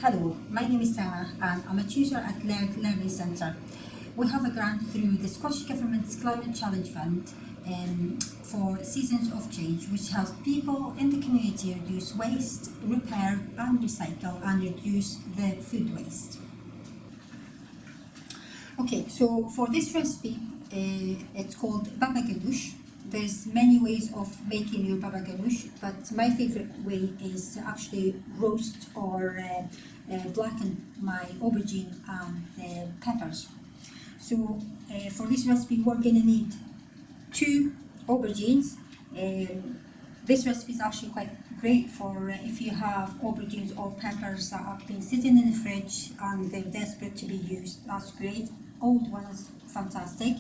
Hello, my name is Sanna and I'm a tutor at Learning Centre. We have a grant through the Scottish Government's Climate Challenge Fund for Seasons of Change, which helps people in the community reduce waste, repair and recycle and reduce the food waste. Okay, so for this recipe, it's called Baba Ganoush. There's many ways of making your Baba Ganoush, but my favourite way is to actually roast or blacken my aubergine and peppers. So for this recipe, we're going to need 2 aubergines. This recipe is actually quite great for if you have aubergines or peppers that have been sitting in the fridge and they're desperate to be used. That's great. Old ones, fantastic.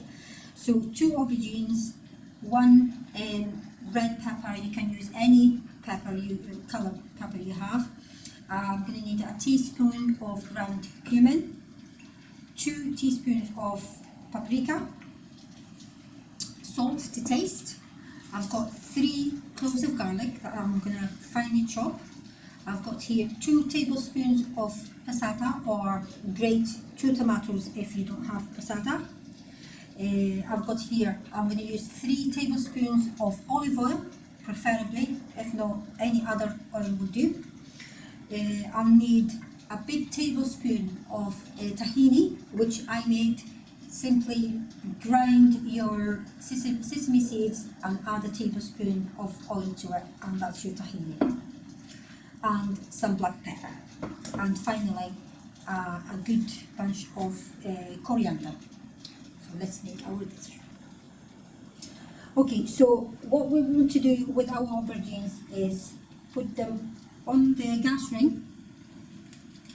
So 2 aubergines, 1 red pepper. You can use any color pepper you have. I'm going to need a teaspoon of ground cumin, 2 teaspoons of paprika, salt to taste. I've got 3 cloves of garlic that I'm going to finely chop. I've got here 2 tablespoons of passata, or grate 2 tomatoes if you don't have passata. I've got here, I'm going to use 3 tablespoons of olive oil, preferably, if not any other oil will do. I'll need a big tablespoon of tahini, which I made. Simply grind your sesame seeds and add a tablespoon of oil to it, and that's your tahini. And some black pepper. And finally, a good bunch of coriander. So let's make our dish. Okay, so what we want to do with our aubergines is put them on the gas ring,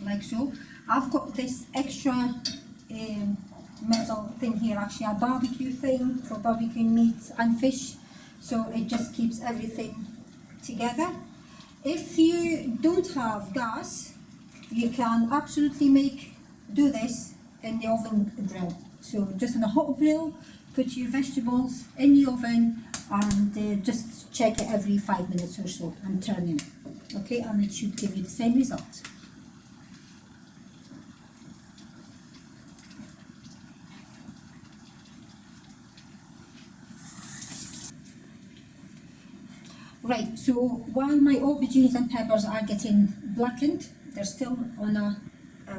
like so. I've got this extra metal thing here, actually a barbecue thing for barbecuing meat and fish, so it just keeps everything together. If you don't have gas, you can absolutely do this in the oven grill. So just in a hot grill, put your vegetables in the oven and just check it every 5 minutes or so and turn it. Okay, and it should give you the same result. Right, so while my aubergines and peppers are getting blackened, they're still on a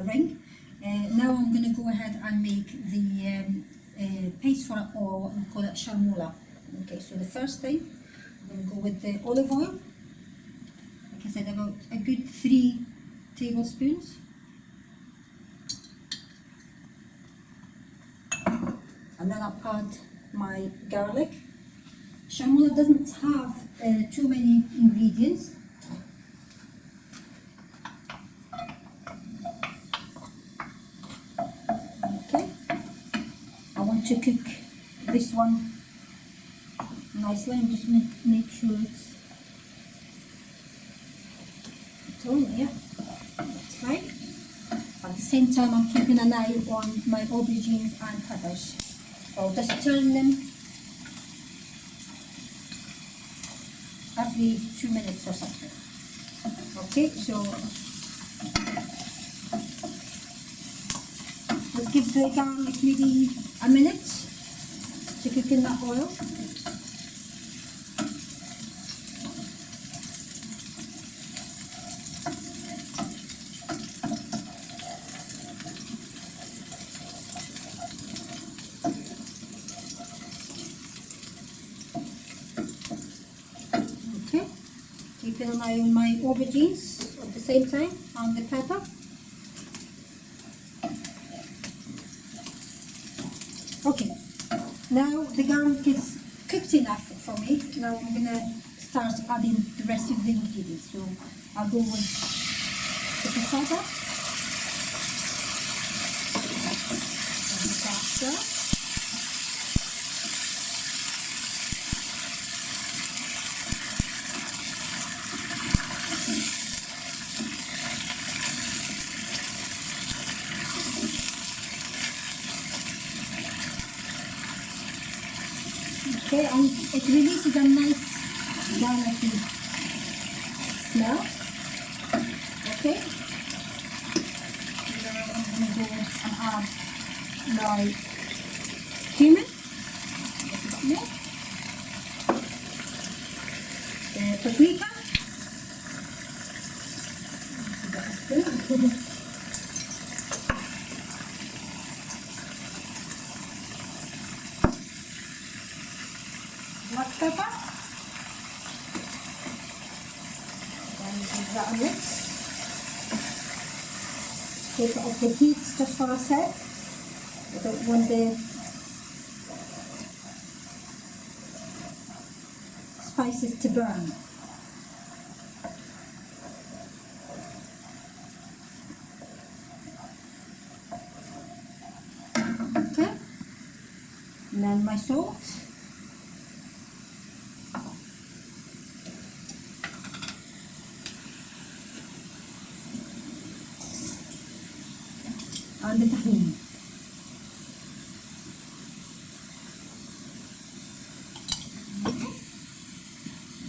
ring. Now I'm going to go ahead and make the paste for it, or we call it Chermoula. Okay, so the first thing, I'm going to go with the olive oil. Like I said, about a good 3 tablespoons. And then I'll add my garlic. Chermoula doesn't have too many ingredients. Okay, I want to cook this one nicely and just make sure it's on. Yeah, that's fine. At the same time, I'm keeping an eye on my aubergines and peppers. So I'll just turn them every 2 minutes or something. Okay, so let's give the garlic maybe a minute to cook in that oil. Keeping an eye on my aubergines at the same time, and the pepper. Okay, now the garlic is cooked enough for me. Now I'm going to start adding the rest of the ingredients. So I'll go with the passata and the pasta. Okay, and it releases a nice garlicky smell. Okay, my cumin, a bit more, the paprika, black pepper, then give that a mix. Take it off the heat just for a sec. I don't want the spices to burn. Okay, and then my salt. And the tahini.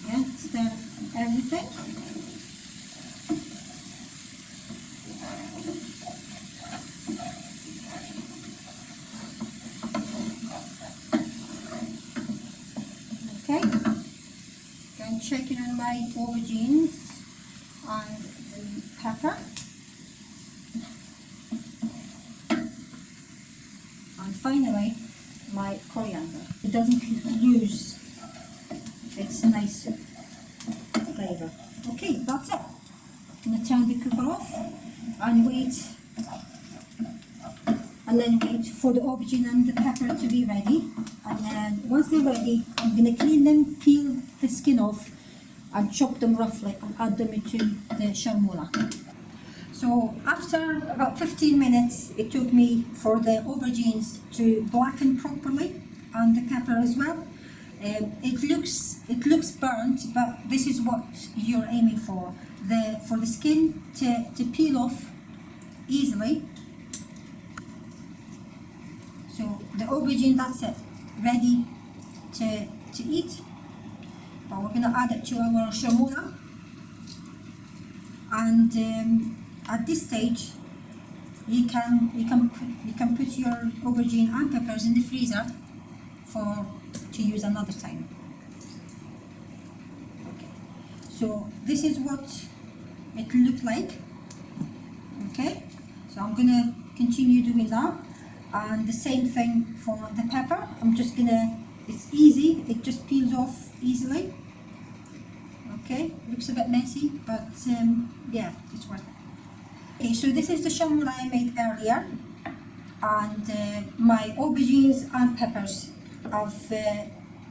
Again, stir everything. Okay. Then checking on my aubergines and the pepper. Finally, my coriander. It doesn't lose its nice flavour. Okay, that's it. I'm going to turn the cooker off and then wait for the aubergine and the pepper to be ready. And then once they're ready, I'm going to clean them, peel the skin off, and chop them roughly and add them into the chermoula. So after about 15 minutes, it took me for the aubergines to blacken properly and the pepper as well. It looks burnt, but this is what you're aiming for. For the skin to peel off easily. So the aubergine, that's it, ready to eat. But we're going to add it to our chermoula. And at this stage, you can put your aubergine and peppers in the freezer to use another time. Okay. So this is what it looked like. Okay. So I'm gonna continue doing that, and the same thing for the pepper. It's easy. It just peels off easily. Okay. Looks a bit messy, but yeah, it's worth it. Okay, so this is the chermoula I made earlier, and my aubergines and peppers. I've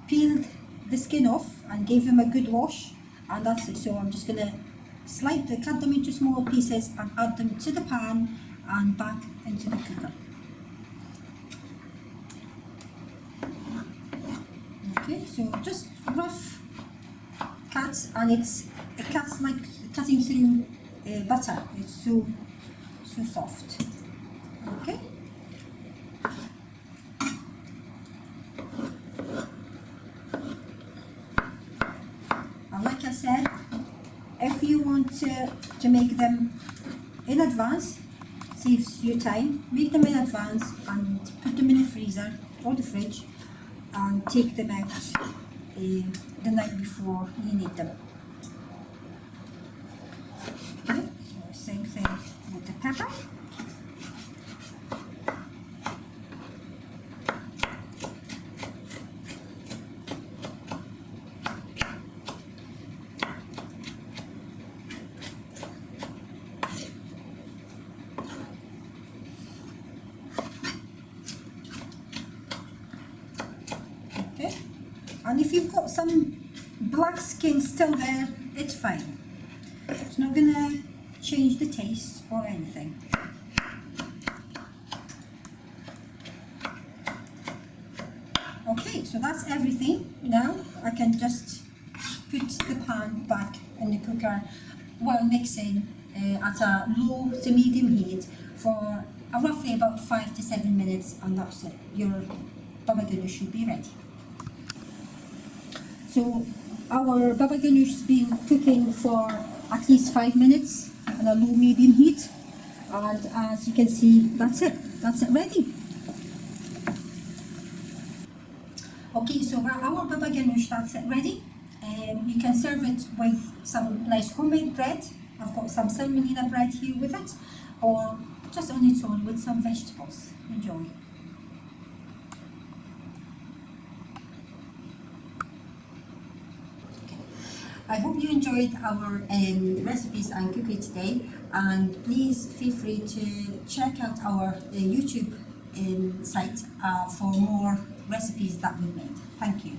peeled the skin off and gave them a good wash, and that's it. So I'm just going to cut them into small pieces and add them to the pan and back into the cooker. Okay, so just rough cuts, and it cuts like cutting through butter. It's so soft. Okay. And like I said, if you want to make them in advance, saves you time. Make them in advance and put them in the freezer or the fridge, and take them out the night before you need them. Okay, so same thing with the pepper. Okay, and if you've got some black skin still there, it's fine. It's not going to change the taste or anything. Okay, so that's everything. Now I can just put the pan back in the cooker while mixing at a low to medium heat for roughly about 5 to 7 minutes, and that's it. Your Baba Ganoush should be ready. So our Baba Ganoush has been cooking for at least 5 minutes on a low medium heat, and as you can see, that's it ready. Okay, so our Baba Ganoush, that's ready. You can serve it with some nice homemade bread. I've got some semolina bread here with it, or just on its own with some vegetables. Enjoy. I hope you enjoyed our recipes and cooking today, and please feel free to check out our YouTube site for more recipes that we've made. Thank you.